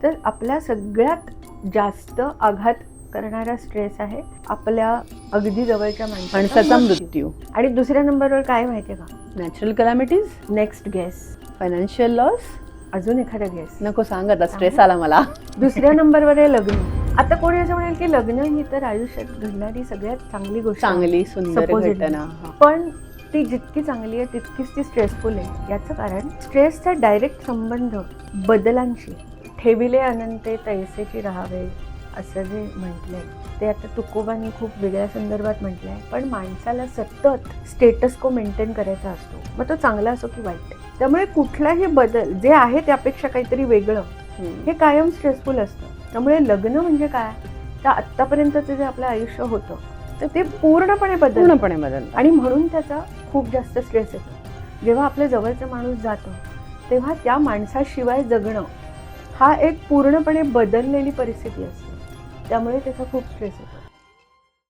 तर आपला सगळ्यात जास्त आघात करणारा स्ट्रेस आहे आपल्या अगदी जवळच्या माणसाचा मृत्यू. आणि दुसऱ्या नंबरवर काय माहितीये का? Natural calamities, next guess. Financial loss. अजून एखादा गेस. नको सांग आता, स्ट्रेस आला मला. दुसऱ्या नंबरवर आहे लग्न. आता कोणी असं म्हणेल की लग्न ही तर आयुष्यात घडणारी सगळ्यात चांगली गोष्ट आहे. चांगली सुंदर Supposedly. घटना. पण ती जितकी चांगली आहे तितकीच ती स्ट्रेसफुल आहे. याचं कारण स्ट्रेसचा डायरेक्ट संबंध बदलांशी. ठेविले अनंते तैसेची राहावे असं जे म्हटलंय ते आता तुकोबांनी खूप वेगळ्या संदर्भात म्हटलंय. पण माणसाला सतत स्टेटस को मेंटेन करायचा असतो, मग तो चांगला असो की वाईट. त्यामुळे कुठलाही बदल जे आहे त्यापेक्षा काहीतरी वेगळं हे कायम स्ट्रेसफुल असतं. त्यामुळे लग्न म्हणजे काय, तर आत्तापर्यंतचं जे आपलं आयुष्य होतं तर ते पूर्णपणे बदल आणि म्हणून त्याचा खूप जास्त स्ट्रेस येतो. जेव्हा आपल्या जवळचा माणूस जातो तेव्हा त्या माणसाशिवाय जगणं हा एक पूर्णपणे बदललेली परिस्थिती असते. त्यामुळे त्याचा खूप स्ट्रेस येतो.